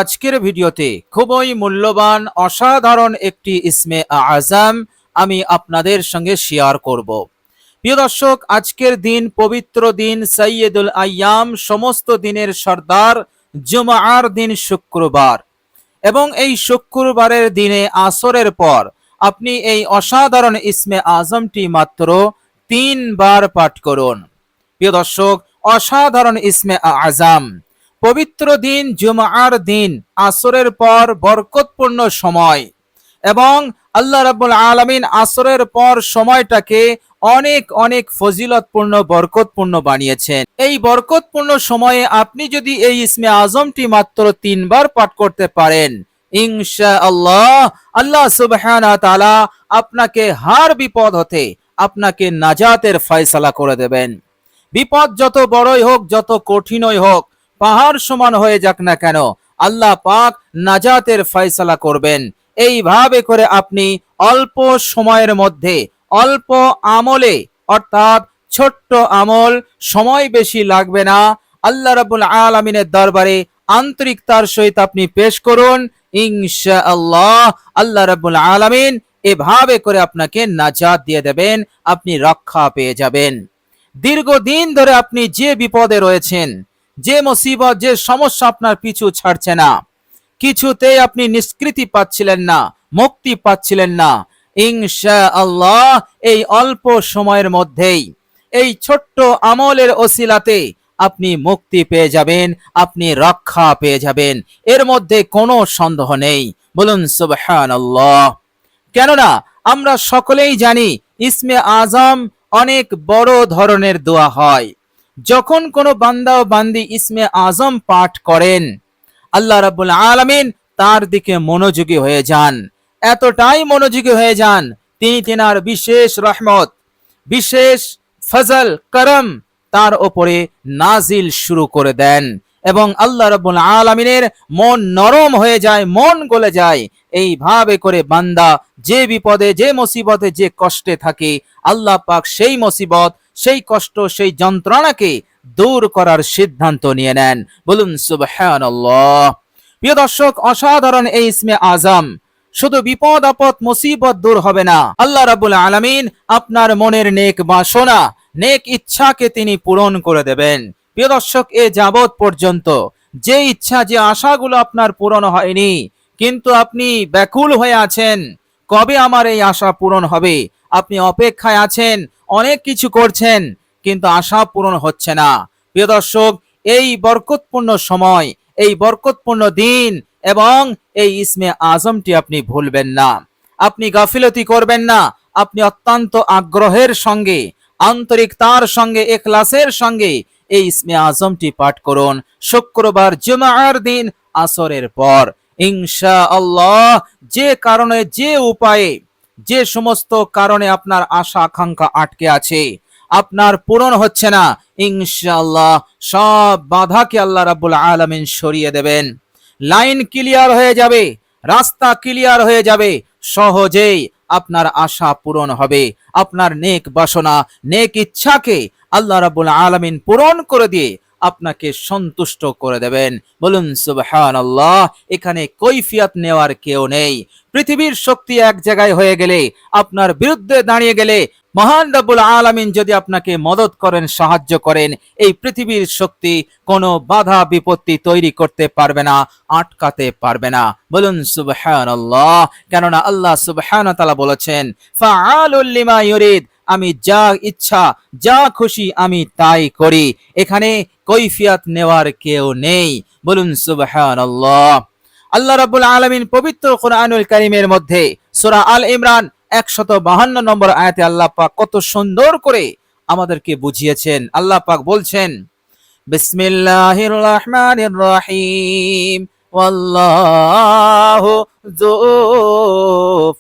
আজকের ভিডিওতে খুবই মূল্যবান অসাধারণ একটি ইসমে আজম আমি আপনাদের সঙ্গে শেয়ার করব। প্রিয় দর্শক, আজকের দিন পবিত্র দিন, সৈয়দুল আইয়াম, সমস্ত দিনের সর্দার, জুমার দিন শুক্রবার, এবং এই শুক্রবারের দিনে আসরের পর আপনি এই অসাধারণ ইসমে আজমটি মাত্র 3 বার পাঠ করুন। প্রিয় দর্শক, অসাধারণ ইসমে আজম, পবিত্র দিন, জুমার দিন, আসরের পর বরকতপূর্ণ সময়, এবং আল্লাহ রাব্বুল আলামিন আসরের পর সময়টাকে অনেক অনেক ফজিলতপূর্ণ, বরকতপূর্ণ বানিয়েছেন। এই বরকতপূর্ণ সময়ে আপনি যদি এই ইসমে আজমটি মাত্র 3 বার পাঠ করতে পারেন, ইনশাআল্লাহ আল্লাহ সুবহানাহু ওয়া তাআলা আপনাকে হার বিপদ হতে আপনাকে নাজাতের ফয়সালা করে দেবেন। বিপদ যত বড়ই হোক, যত কঠিনই হোক, পাহাড় সমান হয়ে যাক না কেন, আল্লাহ পাক নাজাতের ফয়সালা করবেন। এইভাবে করে আপনি অল্প সময়ের মধ্যে, অল্প আমলে, অর্থাৎ ছোট্ট আমল, সময় বেশি লাগবে না, আল্লাহ রাব্বুল আলামিনের দরবারে আন্তরিকতার সহিত আপনি পেশ করুন, ইনশাআল্লাহ আল্লাহ রাব্বুল আলামিন এভাবে করে আপনাকে নাজাত দিয়ে দেবেন, আপনি রক্ষা পেয়ে যাবেন। দীর্ঘদিন ধরে আপনি যে বিপদে রয়েছেন, যে মুসিবত, যে সমস্যা আপনার পিছু ছাড়ছে না, কিছুতেই আপনি নিষ্কৃতি পাচ্ছিলেন না, মুক্তি পাচ্ছিলেন না, ইনশাআল্লাহ এই অল্প সময়ের মধ্যেই এই ছোট্ট আমলের ওসিলাতে আপনি মুক্তি পেয়ে যাবেন, আপনি রক্ষা পেয়ে যাবেন, এর মধ্যে কোনো সন্দেহ নেই। বলুন সুবহানাল্লাহ। কেননা আমরা সকলেই জানি ইসমে আজম অনেক বড় ধরনের দোয়া হয়। যখন কোনো বান্দা ও বান্দি ইসমে আজম পাঠ করেন, আল্লাহ রাব্বুল আলামিন তার দিকে মনোযোগী হয়ে যান, এতটাই মনোযোগী হয়ে যান, তিনি তেনার বিশেষ রহমত, বিশেষ ফজল, করম তার ওপরে নাজিল শুরু করে দেন, এবং আল্লাহ রাব্বুল আলামিনের মন নরম হয়ে যায়, মন গলে যায়। এইভাবে করে বান্দা যে বিপদে, যে মুসিবতে, যে কষ্টে থাকে, আল্লাহ পাক সেই মুসিবত, সেই কষ্ট, সেই যন্ত্রণাকে দূর করার সিদ্ধান্ত নিয়ে নেন। বলুন সুবহানাল্লাহ। প্রিয় দর্শক, অসাধারণ এই ইসমে আজম শুধু বিপদ আপদ মুসিবত দূর হবে না, আল্লাহ রাব্বুল আলামিন আপনার মনের নেক বাসনা, নেক ইচ্ছাকে তিনি পূরণ করে দেবেন। প্রিয় দর্শক, এ যাবৎ পর্যন্ত যে ইচ্ছা, যে আশাগুলো আপনার পূরণ হয়নি, কিন্তু আপনি ব্যাকুল হয়ে আছেন, কবে আমার এই আশা পূরণ হবে, আপনি অপেক্ষায় আছেন, অনেক কিছু করছেন, কিন্তু আশা পূরণ হচ্ছে না। প্রিয় দর্শক, এই বরকতপূর্ণ সময়, এই বরকতপূর্ণ দিন এবং এই ইসমে আজমটি আপনি ভুলবেন না, আপনি গাফিলতি করবেন না, আপনি অত্যন্ত আগ্রহের সঙ্গে, আন্তরিকতার সঙ্গে, ইখলাসের সঙ্গে এই ইসমে আজমটি পাঠ করুন শুক্রবার, জুমার দিন, আসরের পর। ইনশাআল্লাহ যে কারণে, যে উপায়ে, যে সমস্ত কারণে আপনার আশা আকাঙ্ক্ষা আটকে আছে, আপনার পূরণ হচ্ছে না, ইনশাআল্লাহ সব বাধাকে আল্লাহ রাব্বুল আলামিন সরিয়ে দেবেন। লাইন ক্লিয়ার হয়ে যাবে, রাস্তা ক্লিয়ার হয়ে যাবে, সহজেই আপনার আশা পূরণ হবে, আপনার নেক বাসনা, নেক ইচ্ছাকে আল্লাহ রাব্বুল আলামিন পূরণ করে দিয়ে আপনাকে সন্তুষ্ট করে দেবেন। বলুন সুবহানাল্লাহ। এখানে কৈফিয়ত নেওয়ার কেউ নেই। পৃথিবীর শক্তি এক জায়গায় হয়ে গেলে, আপনার বিরুদ্ধে দাঁড়িয়ে গেলে, মহান রাব্বুল আলামিন যদি আপনাকে মদত করেন, সাহায্য করেন, এই পৃথিবীর শক্তি কোনো বাধা বিপত্তি তৈরি করতে পারবে না, আটকাতে পারবে না। বলুন সুবহানাল্লাহ। কেননা আল্লাহ সুবহানাহু ওয়া তাআলা বলেছেন, ফাআলুল লিমা ইউরিদ, আমি যা ইচ্ছা, যা খুশি আমি তাই করি। এখানে কৈফিয়ত নেওয়ার কেউ নেই। বলুন সুবহানাল্লাহ। আল্লাহ রাব্বুল আলামিন পবিত্র কোরআনুল কারীমের মধ্যে সূরা আল ইমরান 152 নম্বর আয়াতে আল্লাহ পাক কত সুন্দর করে আমাদেরকে বুঝিয়েছেন। আল্লাহ পাক বলছেন, বিসমিল্লাহির রহমানির রহিম, ওয়াল্লাহু যু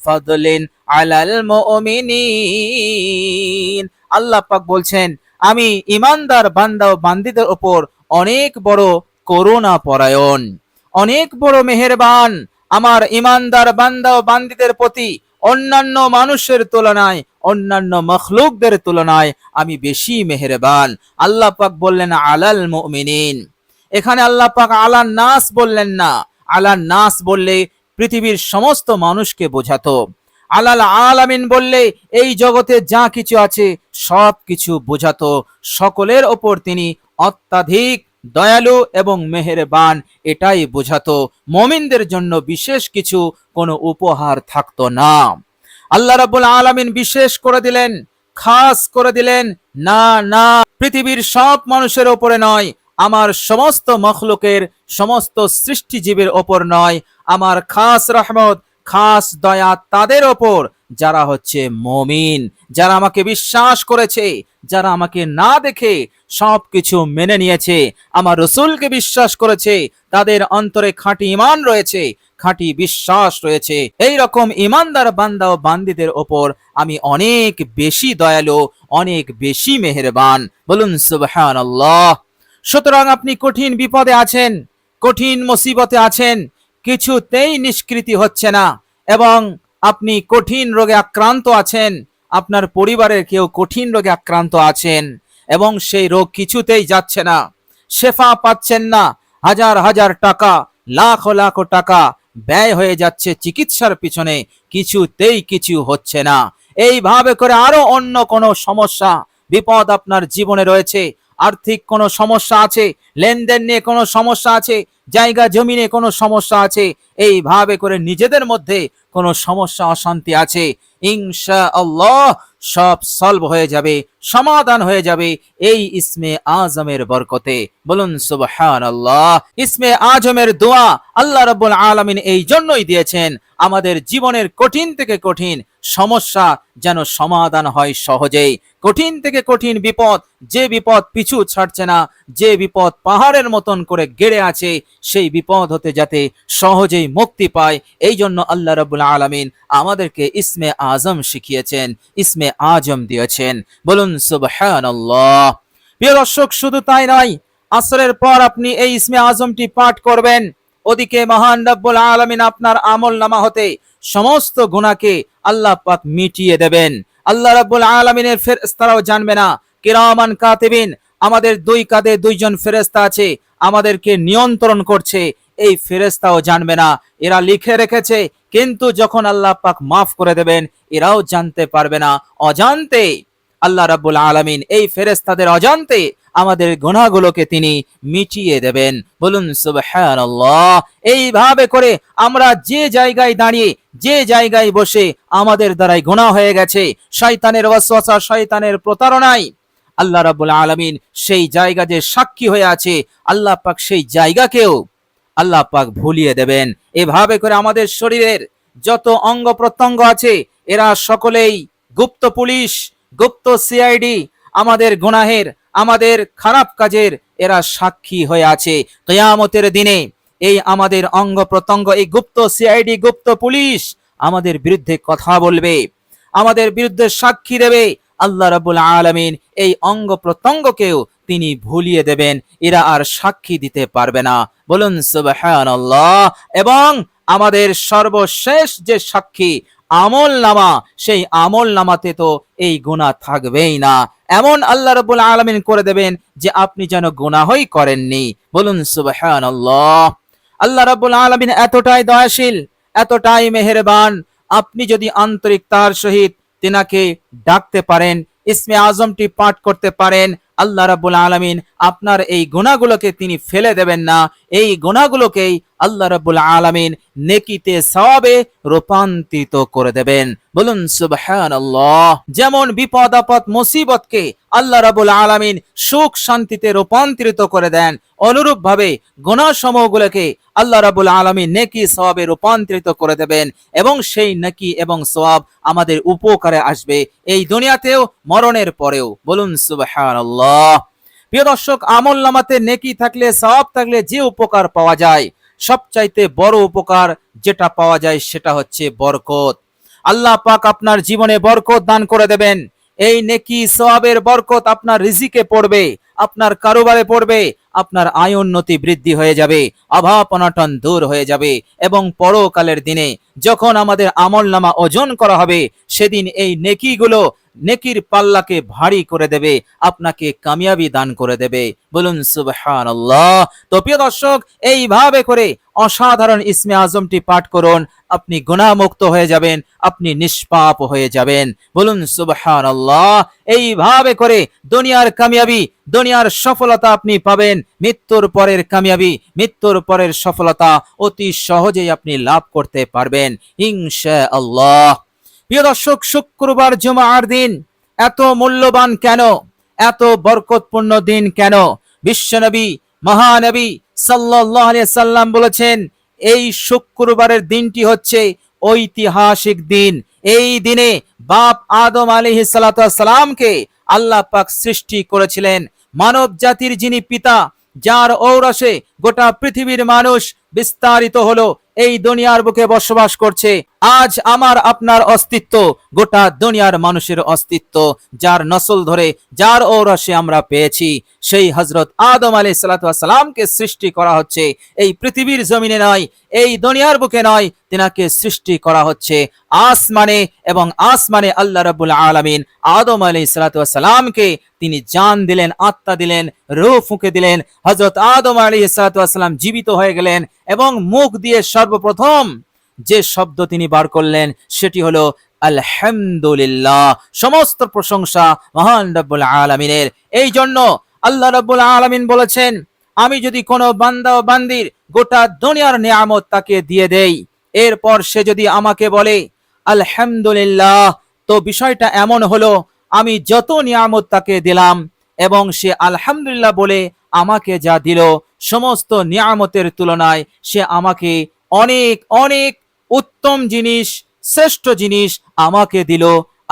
ফাদলিন আলাল মুমিনিন। আল্লাহ পাক বলছেন, আমি ইমানদার বান্দা ও বান্দীদের উপর অনেক বড় করুণা পরায়ণ, অনেক বড় মেহেরবান। আমার ইমানদার বান্দা ও বান্দীদের প্রতি অন্যান্য মানুষের তুলনায়, অন্যান্য মখলুকদের তুলনায় আমি বেশি মেহেরবান। আল্লাহ পাক বললেন আলাল মুমিনিন। এখানে আল্লাহ পাক আলান নাস বললেন না, আলান নাস বললে পৃথিবীর সমস্ত মানুষকে বোঝাতো, আলাল আলামিন বললে এই জগতে যা কিছু আছে সব কিছু বোঝাতো। সকলের ওপর তিনি অত্যাধিক দয়ালু এবং মেহেরবান, এটাই বোঝাতো। মুমিনদের জন্য বিশেষ কিছু কোনো উপহার থাকতো না। আল্লাহ রাব্বুল আলামিন বিশেষ করে দিলেন, খাস করে দিলেন, না না, পৃথিবীর সব মানুষের ওপরে নয়, আমার সমস্ত মখলুকের, সমস্ত সৃষ্টিজীবের ওপর নয়, আমার খাস রহমত, খাস দয়া তাদের ওপর যারা হচ্ছে মুমিন, যারা আমাকে বিশ্বাস করেছে, যারা আমাকে না দেখে সবকিছু মেনে নিয়েছে, আমার রসুলকে বিশ্বাস করেছে, তাদের অন্তরে খাঁটি ঈমান রয়েছে, খাঁটি বিশ্বাস রয়েছে। এই রকম ঈমানদার বান্দা ও বান্দীদের ওপর আমি অনেক বেশি দয়ালু, অনেক বেশি মেহেরবান। বলুন সুবহানাল্লাহ। সুতরাং আপনি কঠিন বিপদে আছেন, কঠিন মুসিবতে আছেন, কিছুতেই নিষ্কৃতি হচ্ছে না, এবং আপনি কঠিন রোগে আক্রান্ত আছেন, আপনার পরিবারের কেউ কঠিন রোগে আক্রান্ত আছেন এবং সেই রোগ কিছুতেই যাচ্ছে না, শেফা পাচ্ছেন না, হাজার হাজার টাকা, লাখ লাখ টাকা ব্যয় হয়ে যাচ্ছে চিকিৎসার পিছনে, কিছুতেই কিছু হচ্ছে না। এইভাবে করে আরো অন্য কোনো সমস্যা বিপদ আপনার জীবনে রয়েছে, আর্থিক কোনো সমস্যা আছে, লেনদেন নিয়ে কোনো সমস্যা আছে, জায়গা জমি নিয়ে কোনো সমস্যা আছে, এইভাবে করে নিজেদের মধ্যে কোনো সমস্যা অশান্তি আছে, ইনশাআল্লাহ সব সলভ হয়ে যাবে, সমাধান হয়ে যাবে এই ইসমে আজমের বরকতে। বলুন সুবহানাল্লাহ। ইসমে আজমের দোয়া আল্লাহ রাব্বুল আলামিন এই জন্যই দিয়েছেন, আমাদের জীবনের কঠিন থেকে কঠিন সমস্যা যেন সমাধান হয় সহজেই। কঠিন থেকে কঠিন বিপদ, যে বিপদ পিছু ছাড়ছে না, যে বিপদ পাহাড়ের মতন করে গেড়ে আছে, সেই বিপদ হতে যাতে সহজেই মুক্তি পায়, এই জন্য আল্লাহ রাব্বুল আলামিন আমাদেরকে ইসমে আজম শিখিয়েছেন, ইসমে আজম দিয়েছেন। বলুন সুবহানাল্লাহ। প্রিয় দর্শক, শুধু তাই নয়, আসরের পর আপনি এই ইসমে আজমটি পাঠ করবেন, ওদিকে মহান রব্বুল আলামিন আপনার আমল নামা হতে সমস্ত গুনাহকে আল্লাহ পাক মিটিয়ে দেবেন। আল্লাহ রাব্বুল আলামিনের ফেরেশতারাও জানবে না, কিরামান কাতিবিন, আমাদের দুই কাঁধে দুইজন ফেরেশতা আছে, আমাদেরকে নিয়ন্ত্রণ করছে, এই ফেরেশতাও জানবে না, এরা লিখে রেখেছে, কিন্তু যখন আল্লাহ পাক মাফ করে দেবেন এরাও জানতে পারবে না। অজান্তে আল্লাহ রাব্বুল আলামিন এই ফেরেশতাদের অজান্তে আমাদের গুনাহগুলোকে তিনি মিটিয়ে দেবেন। বলুন সুবহানাল্লাহ। এইভাবে করে আমরা যে জায়গায় দাঁড়িয়ে, যে জায়গায় বসে আমাদের দ্বারাই গুনাহ হয়ে গেছে, শয়তানের ওয়াসওয়াসা, শয়তানের প্রতারণায়, আল্লাহ রাব্বুল আলামিন সেই জায়গা যে সাক্ষী হয়ে আছে, আল্লাহ পাক সেই জায়গাকেও আল্লাহ পাক ভুলিয়ে দেবেন। এভাবে করে আমাদের শরীরের যত অঙ্গ প্রত্যঙ্গ আছে, এরা সকলেই গুপ্ত পুলিশ, গুপ্ত সিআইডি, আমাদের গুনাহের, আমাদের খারাপ কাজের এরা সাক্ষী হয়ে আছে। কিয়ামতের দিনে এই আমাদের অঙ্গ প্রত্যঙ্গ, এই গুপ্ত সিআইডি, গুপ্ত পুলিশ আমাদের বিরুদ্ধে কথা বলবে, আমাদের বিরুদ্ধে সাক্ষী দেবে। আল্লাহ রাব্বুল আলামিন এই অঙ্গ প্রত্যঙ্গকেও তিনি ভুলিয়ে দেবেন, এরা আর সাক্ষী দিতে পারবে না। বলুন সুবহানাল্লাহ। এবং আমাদের সর্বশেষ যে সাক্ষী আমল নামা, সেই আমল নামাতে তো এই গুনাহ থাকবেই না, এমন আল্লাহ রাব্বুল আলামিন করে দেবেন যে আপনি যেন গুনাহই করেননি। বলুন সুবহানাল্লাহ। আল্লাহ রাব্বুল আলামিন এতটাই দয়াশীল, এতটাই মেহেরবান, আপনি যদি আন্তরিকতার সহিত তিনাকে ডাকতে পারেন, ইসমে আজমটি পাঠ করতে পারেন, আল্লাহ রাব্বুল আলামিন আপনার এই গুনাহগুলোকে তিনি ফেলে দেবেন না, এই গুনাহগুলোকেই আল্লাহ রাব্বুল আলামিন নেকিতে সওয়াবে রূপান্তরিত করে দেবেন। বলুন সুবহানাল্লাহ। যেমন বিপদ আপদ মুসিবতকে আল্লাহ রাব্বুল আলামিন সুখ শান্তিতে রূপান্তরিত করে দেন, অনুরূপ ভাবে গুনাহ সমূহগুলোকে আল্লাহ রাব্বুল আলামিন নেকি সওয়াবে রূপান্তরিত করে দেবেন, এবং সেই নেকি এবং সওয়াব আমাদের উপকারে আসবে এই দুনিয়াতেও, মরণের পরেও। বলুন সুবহানাল্লাহ। প্রিয় দর্শক, আমল নামাতে নেকি থাকলে, সওয়াব থাকলে যে উপকার পাওয়া যায়, সবচাইতে বড় উপকার যেটা পাওয়া যায় সেটা হচ্ছে বরকত। আল্লাহ পাক আপনার জীবনে বরকত দান করে দেবেন। এই নেকি সওয়াবের বরকত আপনার রিজিকে পড়বে, আপনার কারোবারে পড়বে, আপনার আয় উন্নতি বৃদ্ধি হয়ে যাবে, অভাব অনটন দূর হয়ে যাবে, এবং পরকালের দিনে যখন আমাদের আমল নামা ওজন করা হবে, সেদিন এই নেকিগুলো নেকির পাল্লাকে ভারী করে দেবে, আপনাকে কামিয়াবি দান করে দেবে। বলুন সুবহানাল্লাহ। তো প্রিয় দর্শক, এইভাবে করে অসাধারণ ইসমে আজমটি পাঠ করুন, আপনি গুনাহমুক্ত হয়ে যাবেন, আপনি নিষ্পাপ হয়ে যাবেন। বলুন সুবহানাল্লাহ। এইভাবে করে দুনিয়ার কামিয়াবি, দুনিয়ার সফলতা আপনি পাবেন, মৃত্যুর পরের কামিয়াবি, মৃত্যুর পরের সফলতা অতি সহজেই আপনি লাভ করতে পারবেন ইনশাআল্লাহ। প্রিয় দর্শক, শুক্রবার জুমার দিন এত মূল্যবান কেন, এত বরকতপূর্ণ দিন কেন? বিশ্বনবী মহানবী সাল্লাল্লাহু আলাইহি সাল্লাম বলেছেন, এই শুক্রবারের দিনটি হচ্ছে ঐতিহাসিক দিন। এই দিনে বাপ আদম আলাইহিস সালাতু ওয়াস সালামকে আল্লাহ পাক সৃষ্টি করেছিলেন। মানব জাতির যিনি পিতা, যার ঔরসে গোটা পৃথিবীর মানুষ বিস্তারিত হলো, এই দুনিয়ার বুকে বসবাস করছে। আজ আমার আপনার অস্তিত্ব, গোটা দুনিয়ার মানুষের অস্তিত্ব, যার নসল ধরে, যার ঔরসে আমরা পেয়েছি, সেই হযরত আদম আলাইহিস সালাতু ওয়াস সালামকে সৃষ্টি করা হচ্ছে এই পৃথিবীর জমিনে নয়, এই দুনিয়ার বুকে নয়, তিনাকে সৃষ্টি করা হচ্ছে আসমানে। এবং আসমানে আল্লাহ রাব্বুল আলামিন আদম আলাইহিস সালাতু ওয়াস সালামকে তিনি জান দিলেন, আত্মা দিলেন, রূহ ফুঁকে দিলেন। হযরত আদম আলাইহিস সালাতু ওয়াস সালাম জীবিত হয়ে গেলেন এবং মুখ দিয়ে সর্বপ্রথম যে শব্দ তিনি বার করলেন সেটি হলো আলহামদুলিল্লাহ। সমস্ত প্রশংসা মহান রব্বুল আলামিনের। এই জন্য আল্লাহ রব্বুল আলামিন বলেছেন, আমি যদি কোনো বান্দা ও বান্দির গোটা দুনিয়ার নিয়ামত তাকে দিয়ে দেই, এরপর সে যদি আমাকে বলে আলহামদুলিল্লাহ, তো বিষয়টা এমন হলো, আমি যত নিয়ামত তাকে দিলাম এবং সে আলহামদুলিল্লাহ বলে আমাকে যা দিল, সমস্ত নিয়ামতের তুলনায় সে আমাকে অনেক অনেক উত্তম জিনিস, শ্রেষ্ঠ জিনিস আমাকে দিল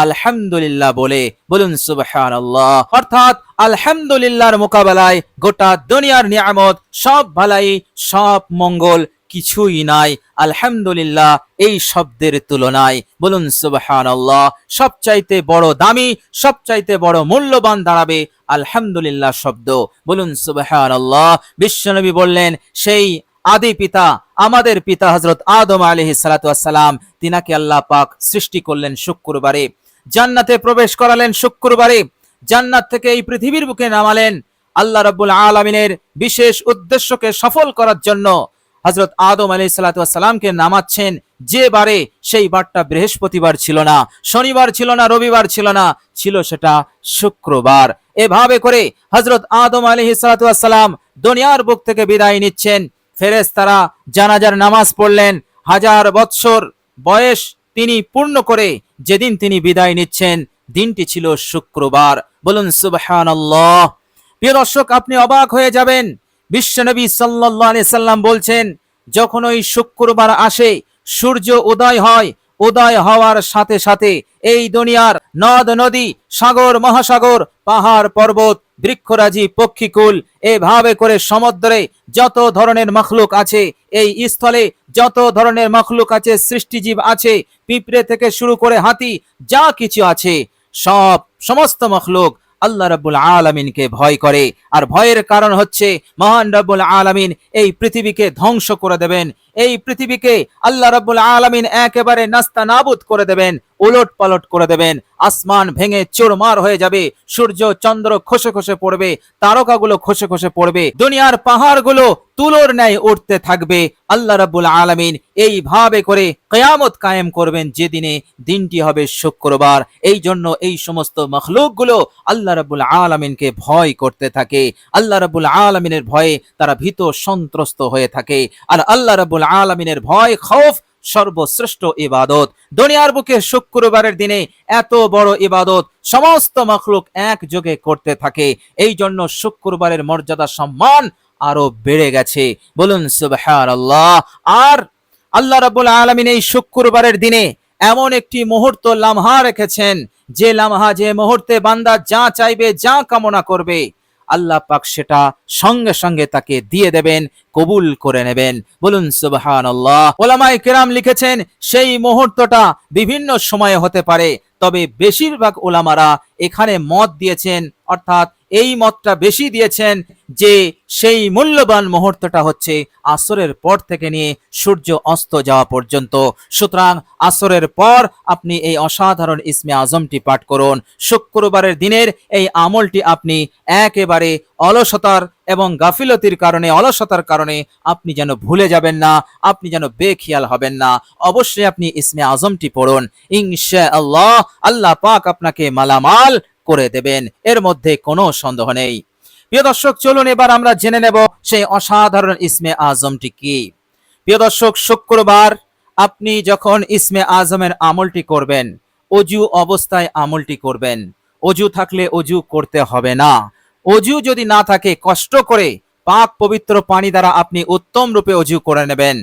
আলহামদুলিল্লাহ বলে। বলুন সুবহানাল্লাহ। অর্থাৎ আলহামদুলিল্লাহর মোকাবেলায় গোটা দুনিয়ার নিয়ামত, সব ভালাই, সব মঙ্গল কিছুই নাই আলহামদুলিল্লাহ এই শব্দের তুলনায়। বলুন সুবহানাল্লাহ। সবচাইতে বড় দামি, সবচাইতে বড় মূল্যবান দাঁড়াবে আলহামদুলিল্লাহ শব্দ। বলুন সুবহানাল্লাহ। বিশ্বনবী বললেন, সেই আদি পিতা, আমাদের পিতা হযরত আদম আলাইহিস সালাতু ওয়াস সালাম, তিনাকে আল্লাহ পাক সৃষ্টি করলেন শুক্রবারে, জান্নাতে প্রবেশ করালেন শুক্রবারে, জান্নাত থেকে এই পৃথিবীর বুকে নামালেন আল্লাহ রাব্বুল আলামিনের বিশেষ উদ্দেশ্যকে সফল করার জন্য। হযরত আদম আলাইহিস সালাতু ওয়াস সালামকে নামাচ্ছেন যে বারে, সেই বারটা বৃহস্পতিবার ছিল না, শনিবার ছিল না, রবিবার ছিল না, ছিল সেটা শুক্রবার। এভাবে করে হযরত আদম আলাইহিস সালাতু ওয়াস সালাম দুনিয়ার বুক থেকে বিদায় নিচ্ছেন। ফেরেশতারা জানাজার নামাজ পড়লেন। 1000 বৎসর বয়স তিনি পূর্ণ করে যেদিন তিনি বিদায় নিচ্ছেন, দিনটি ছিল শুক্রবার। বলুন সুবহানাল্লাহ। প্রিয় দর্শক, আপনি অবাক হয়ে যাবেন। বিশ্বনবী সাল্লাল্লাহু আলাইহি সাল্লাম বলছেন, যখন ওই শুক্রবার আসে, সূর্য উদয় হয়, উদয় হওয়ার সাথে সাথে এই দুনিয়ার নদ নদী, সাগর মহাসাগর, পাহাড় পর্বত, বৃক্ষরাজি, পক্ষীকুল, এভাবে করে সমুদ্রে যত ধরনের মখলুক আছে, এই স্থলে যত ধরনের মখলুক আছে, সৃষ্টিজীব আছে, পিঁপড়ে থেকে শুরু করে হাতি, যা কিছু আছে, সমস্ত মখলুক আল্লাহ রাব্বুল আলামিনকে ভয় করে। আর ভয়ের কারণ হচ্ছে, মহান রাব্বুল আলামিন এই পৃথিবীকে ধ্বংস করে দেবেন, এই পৃথিবীকে আল্লাহ রাব্বুল আলামিন একেবারে নাস্তানাবুদ করে দেবেন, উলট পালট করে দেবেন। আসমান ভেঙে চুরমার হয়ে যাবে, সূর্য চন্দ্র খসে খসে পড়বে, তারকাগুলো খসে খসে পড়বে, দুনিয়ার পাহাড়গুলো তুলোর ন্যায় উঠতে থাকবে। আল্লাহ রাব্বুল আলামিন এইভাবে করে কিয়ামত কায়েম করবেন, যেদিনে দিনটি হবে শুক্রবার। এই জন্য এই সমস্ত মখলুকগুলো আল্লাহ রাব্বুল আলামিনকে ভয় করতে থাকে। আল্লাহ রাব্বুল আলামিনের ভয়ে তারা ভীত সন্ত্রস্ত হয়ে থাকে। আর আল্লাহ রাব্বুল আলামিনের ভয়, খৌফ সর্বশ্রেষ্ঠ ইবাদত। দুনিয়ার বুকে শুক্রবারের দিনে এত বড় ইবাদত সমস্ত মখলুক একযোগে করতে থাকে। এই জন্য শুক্রবারের মর্যাদা, সম্মান আরো বেড়ে গেছে। বলুন সুবহানাল্লাহ। আর আল্লাহ রাব্বুল আলামিন এই শুক্রবারের দিনে এমন একটি মুহূর্ত, লামহা রেখেছেন, যে লামহা, যে মুহূর্তে বান্দা যা চাইবে, যা কামনা করবে, আল্লাহ পাক সেটা সঙ্গে সঙ্গে তাকে দিয়ে দেবেন, কবুল করে নেবেন। বলুন সুবহানাল্লাহ। উলামায়ে কেরাম লিখেছেন, সেই মুহূর্তটা বিভিন্ন সময়ে হতে পারে, তবে বেশিরভাগ উলামারা এখানে মত দিয়েছেন, অর্থাৎ এই মতটা বেশি দিয়েছেন যে সেই মূল্যবান মুহূর্তটা হচ্ছে আসরের পর থেকে নিয়ে সূর্য অস্ত যাওয়া পর্যন্ত। সুতরাং আসরের পর আপনি এই অসাধারণ ইসমে আজমটি পাঠ করুন। শুক্রবারের দিনের এই আমলটি আপনি একেবারে অলসতার এবং গাফিলতির কারণে, অলসতার কারণে আপনি যেন ভুলে যাবেন না, আপনি যেন বেখেয়াল হবেন না। অবশ্যই আপনি ইসমে আজমটি পড়ুন, ইনশাআল্লাহ আল্লাহ পাক আপনাকে মালামাল করে দেবেন, এর মধ্যে কোনো সন্দেহ নেই। প্রিয় দর্শক, চলুন এবার আমরা জেনে নেব সেই অসাধারণ ইসমে আজমটি কি। প্রিয় দর্শক, শুক্রবার আপনি যখন ইসমে আজমের আমলটি করবেন, অজু অবস্থায় আমলটি করবেন। অজু থাকলে অজু করতে হবে না। অজু যদি না থাকে, কষ্ট করে পাক পবিত্র পানি দ্বারা আপনি উত্তম রূপে অজু করে নেবেন।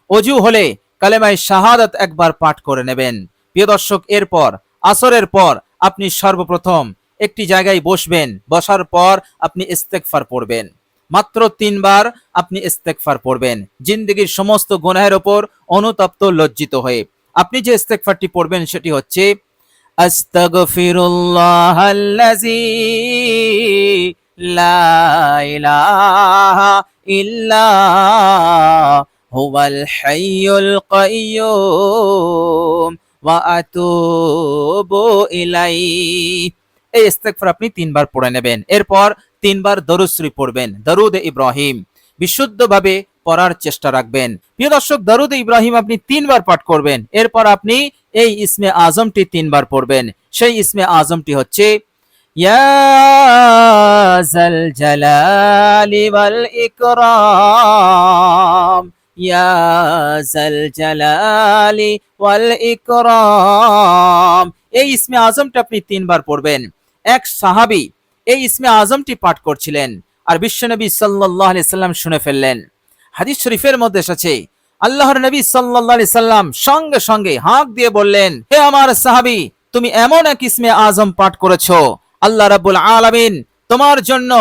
অজু হলে কালেমায়ে শাহাদাত একবার পাঠ করে নেবেন। প্রিয় দর্শক, এরপর আসরের পর আপনি সর্বপ্রথম একটি জায়গায় বসবেন। বসার পর আপনি ইস্তেগফার পড়বেন। মাত্র 3 বার আপনি ইস্তেগফার পড়বেন, জিন্দেগীর সমস্ত গুনাহের ওপর অনুতপ্ত লজ্জিত হয়ে। আপনি যে ইস্তেগফারটি পড়বেন সেটি হচ্ছে আস্তাগফিরুল্লাহাল্লাযী লা ইলাহা ইল্লা হুয়াল হাইয়ুল কাইয়্যুম ওয়া আতুবু ইলাইহি। এই ইস্তেগফার আপনি 3 বার পড়ে নেবেন। এরপর 3 বার দরুদ শরীফ পড়বেন, দরুদ ইব্রাহিম। বিশুদ্ধভাবে পড়ার চেষ্টা রাখবেন। প্রিয় দর্শক, দরুদ ইব্রাহিম আপনি 3 বার পাঠ করবেন। এরপর আপনি এই ইসমে আজমটি 3 বার পড়বেন। সেই ইসমে আজমটি হচ্ছে ইয়া যাল জালালি ওয়াল ইকরাম, ইয়া যাল জালালি ওয়াল ইকরাম। এই ইসমে আজমটা আপনি 3 বার পড়বেন। এক সাহাবী এই ইসমে আজমটি পাঠ করছিলেন, আর বিশ্বনবী সাল্লাল্লাহু আলাইহি সাল্লাম শুনে ফেললেন। হাদিস শরীফের মধ্যে এসেছে, আল্লাহর নবী সাল্লাল্লাহু আলাইহি সাল্লাম সঙ্গে সঙ্গে হাঁক দিয়ে বললেন, হে আমার সাহাবী, তুমি এমন এক ইসমে আজম পাঠ করেছো, আল্লাহ রাব্বুল আলামিন তোমার জন্য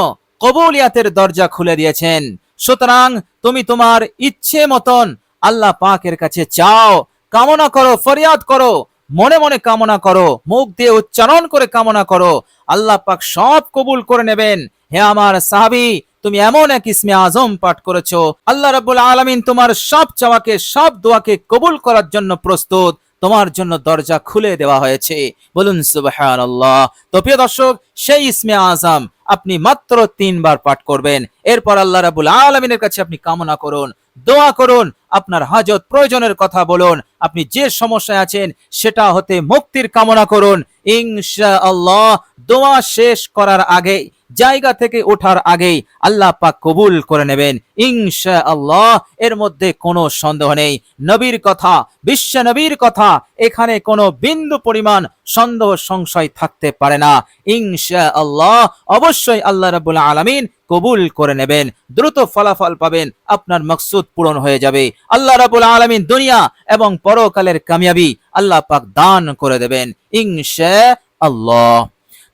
কবুলিয়াতের দরজা খুলে দিয়েছেন। সুতরাং তুমি তোমার ইচ্ছে মতন আল্লাহ পাকের কাছে চাও, কামনা করো, ফরিয়াদ করো, মনে মনে কামনা করো, মুখ দিয়ে উচ্চারণ করে কামনা করো, আল্লাহ পাক সব কবুল করে নেবেন। হে আমার সাহাবী, তুমি এমন এক ইসমে আজম পাঠ করেছো, আল্লাহ রাব্বুল আলামিন তোমার সব চাওয়াকে, সব দোয়াকে কবুল করার জন্য প্রস্তুত, তোমার জন্য দরজা খুলে দেওয়া হয়েছে। বলুন সুবহানাল্লাহ। তো প্রিয় দর্শক, সেই ইসমে আজম আপনি মাত্র 3 বার পাঠ করবেন। এরপর আল্লাহ রাব্বুল আলামিনের কাছে আপনি কামনা করুন, দোয়া করুন, আপনার হাজত প্রয়োজনের কথা বলুন, আপনি যে সমস্যায় আছেন সেটা হতে মুক্তির কামনা করুন। ইনশাআল্লাহ দোয়া শেষ করার আগে, জায়গা থেকে ওঠার আগেই আল্লাহ পাক কবুল করে নেবেন ইনশাআল্লাহ, এর মধ্যে কোনো সন্দেহ নেই। নবীর কথা, বিশ্ব নবীর কথা, এখানে কোনো বিন্দু পরিমাণ সন্দেহ সংশয় থাকতে পারে না। ইনশাআল্লাহ অবশ্যই আল্লাহ রাব্বুল আলামিন কবুল করে নেবেন, দ্রুত ফলাফল পাবেন, আপনার মাকসুদ পূরণ হয়ে যাবে। আল্লাহ রাব্বুল আলামিন দুনিয়া এবং পরকালের কামিয়াবি আল্লাহ পাক দান করে দেবেন ইনশাআল্লাহ।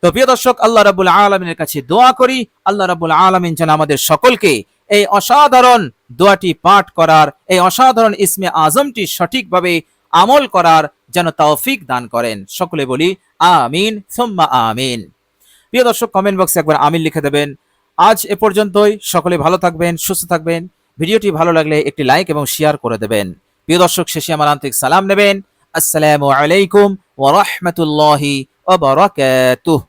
তো প্রিয় দর্শক, আল্লাহ রাব্বুল আলামিনের কাছে দোয়া করি, আল্লাহ রাব্বুল আলামিন যেন আমাদের সকলকে এই অসাধারণ দোয়াটি পাঠ করার, এই অসাধারণ ইসমে আজমটি সঠিকভাবে আমল করার যেন তৌফিক দান করেন। সকলে বলি আমিন সুম্মা আমিন। প্রিয় দর্শক, কমেন্ট বক্সে একবার আমিন লিখে দেবেন। আজ এ পর্যন্তই। সকলে ভালো থাকবেন, সুস্থ থাকবেন। ভিডিওটি ভালো লাগলে একটি লাইক এবং শেয়ার করে দেবেন। প্রিয় দর্শক, শেষে আমার আন্তরিক সালাম নেবেন। আসসালামু আলাইকুম ওয়া রাহমাতুল্লাহি ওয়া বারাকাতুহু।